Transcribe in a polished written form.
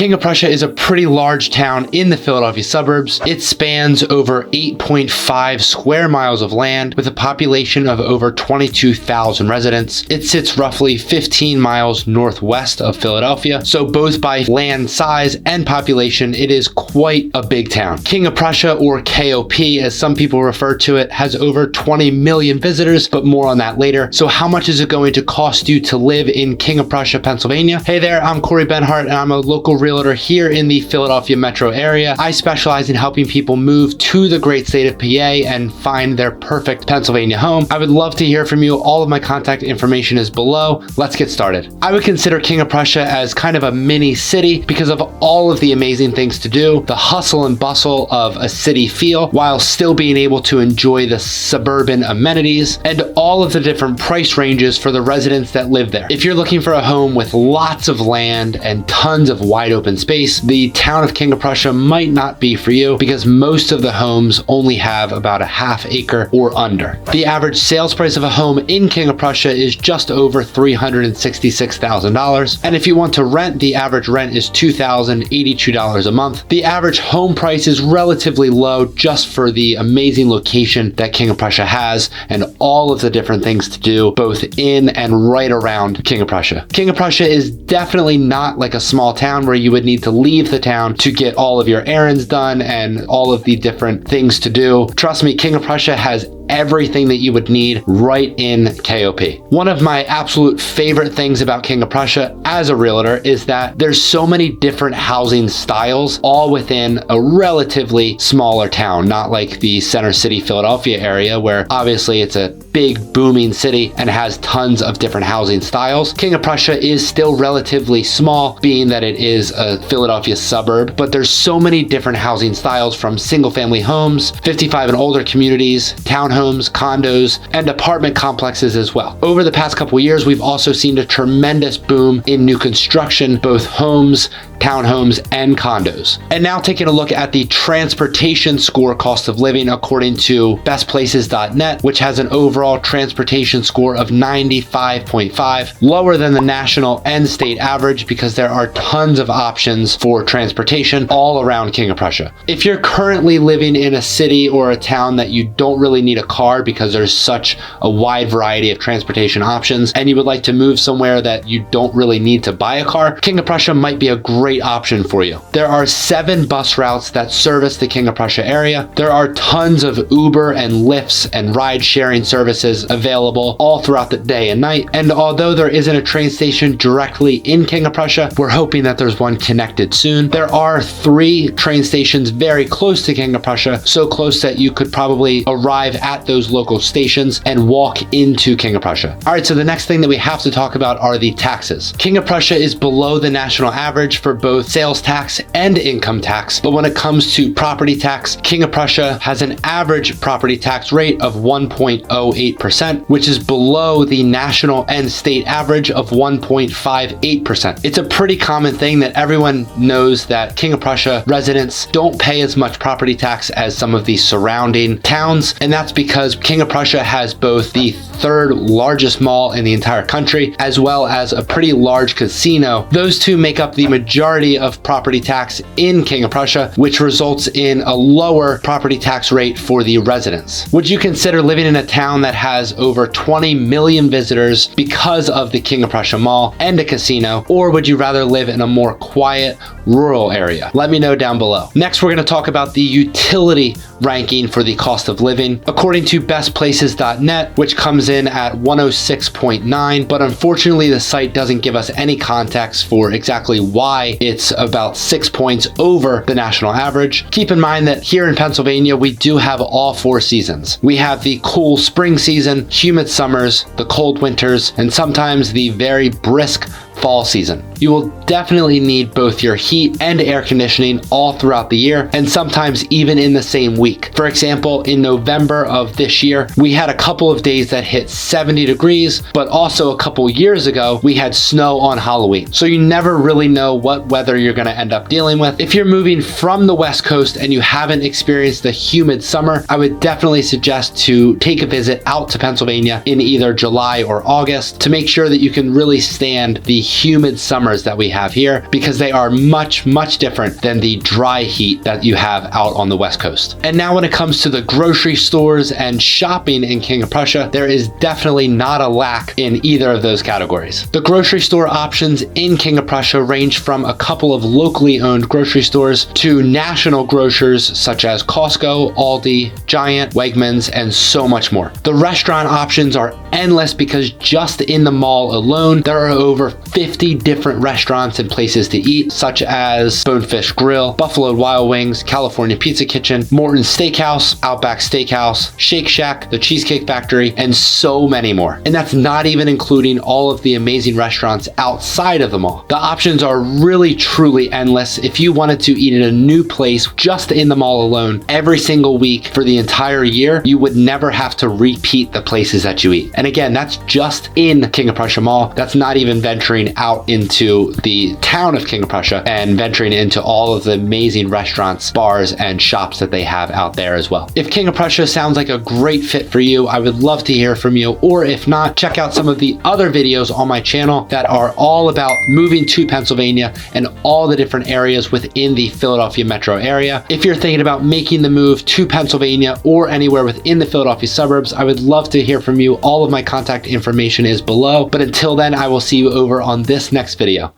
King of Prussia is a pretty large town in the Philadelphia suburbs. It spans over 8.5 square miles of land with a population of over 22,000 residents. It sits roughly 15 miles northwest of Philadelphia, so both by land size and population, it is quite a big town. King of Prussia, or KOP as some people refer to it, has over 20 million visitors, but more on that later. So how much is it going to cost you to live in King of Prussia, Pennsylvania? Hey there, I'm Corey Benhart, and I'm a local realtor here in the Philadelphia metro area. I specialize in helping people move to the great state of PA and find their perfect Pennsylvania home. I would love to hear from you. All of my contact information is below. Let's get started. I would consider King of Prussia as kind of a mini city because of all of the amazing things to do, the hustle and bustle of a city feel, while still being able to enjoy the suburban amenities and all of the different price ranges for the residents that live there. If you're looking for a home with lots of land and tons of wide open space, the town of King of Prussia might not be for you because most of the homes only have about a half acre or under. The average sales price of a home in King of Prussia is just over $366,000. And if you want to rent, the average rent is $2,082 a month. The average home price is relatively low just for the amazing location that King of Prussia has and all of the different things to do both in and right around King of Prussia. King of Prussia is definitely not like a small town where you would need to leave the town to get all of your errands done and all of the different things to do. Trust me, King of Prussia has everything that you would need right in KOP. One of my absolute favorite things about King of Prussia as a realtor is that there's so many different housing styles all within a relatively smaller town, not like the Center City, Philadelphia area where obviously it's a big booming city and has tons of different housing styles. King of Prussia is still relatively small, being that it is a Philadelphia suburb, but there's so many different housing styles from single family homes, 55 and older communities, townhomes, condos, and apartment complexes as well. Over the past couple years, we've also seen a tremendous boom in new construction, both homes, townhomes, and condos. And now taking a look at the transportation score cost of living according to bestplaces.net, which has an overall transportation score of 95.5, lower than the national and state average because there are tons of options for transportation all around King of Prussia. If you're currently living in a city or a town that you don't really need a car because there's such a wide variety of transportation options and you would like to move somewhere that you don't really need to buy a car, King of Prussia might be a great option for you. There are 7 bus routes that service the King of Prussia area. There are tons of Uber and Lyfts and ride sharing services available all throughout the day and night. And although there isn't a train station directly in King of Prussia, we're hoping that there's one connected soon. There are 3 train stations very close to King of Prussia, so close that you could probably arrive at those local stations and walk into King of Prussia. All right, so the next thing that we have to talk about are the taxes. King of Prussia is below the national average for both sales tax and income tax, but when it comes to property tax, King of Prussia has an average property tax rate of 1.08%, which is below the national and state average of 1.58%. It's a pretty common thing that everyone knows that King of Prussia residents don't pay as much property tax as some of the surrounding towns, and that's because King of Prussia has both the 3rd largest mall in the entire country as well as a pretty large casino. Those two make up the majority of property tax in King of Prussia, which results in a lower property tax rate for the residents. Would you consider living in a town that has over 20 million visitors because of the King of Prussia Mall and a casino, or would you rather live in a more quiet, rural area? Let me know down below. Next, we're going to talk about the utility ranking for the cost of living. According to bestplaces.net, which comes in at 106.9, but unfortunately the site doesn't give us any context for exactly why it's about 6 points over the national average. Keep in mind that here in Pennsylvania, we do have all 4 seasons. We have the cool spring season, humid summers, the cold winters, and sometimes the very brisk fall season. You will definitely need both your heat and air conditioning all throughout the year, and sometimes even in the same week. For example, in November of this year, we had a couple of days that hit 70 degrees, but also a couple years ago, we had snow on Halloween. So you never really know what weather you're going to end up dealing with. If you're moving from the West Coast and you haven't experienced the humid summer, I would definitely suggest to take a visit out to Pennsylvania in either July or August to make sure that you can really stand the humid summers that we have here, because they are much, much different than the dry heat that you have out on the West Coast. And now when it comes to the grocery stores and shopping in King of Prussia, there is definitely not a lack in either of those categories. The grocery store options in King of Prussia range from a couple of locally owned grocery stores to national grocers such as Costco, Aldi, Giant, Wegmans, and so much more. The restaurant options are endless because just in the mall alone, there are over 50 different restaurants and places to eat, such as Bonefish Grill, Buffalo Wild Wings, California Pizza Kitchen, Morton's Steakhouse, Outback Steakhouse, Shake Shack, the Cheesecake Factory, and so many more. And that's not even including all of the amazing restaurants outside of the mall. The options are really, truly endless. If you wanted to eat at a new place just in the mall alone every single week for the entire year, you would never have to repeat the places that you eat. And again, that's just in King of Prussia Mall. That's not even venturing out into the town of King of Prussia and venturing into all of the amazing restaurants, bars, and shops that they have out there as well. If King of Prussia sounds like a great fit for you, I would love to hear from you. Or if not, check out some of the other videos on my channel that are all about moving to Pennsylvania and all the different areas within the Philadelphia metro area. If you're thinking about making the move to Pennsylvania or anywhere within the Philadelphia suburbs, I would love to hear from you. All of my contact information is below. But until then, I will see you over on this next video.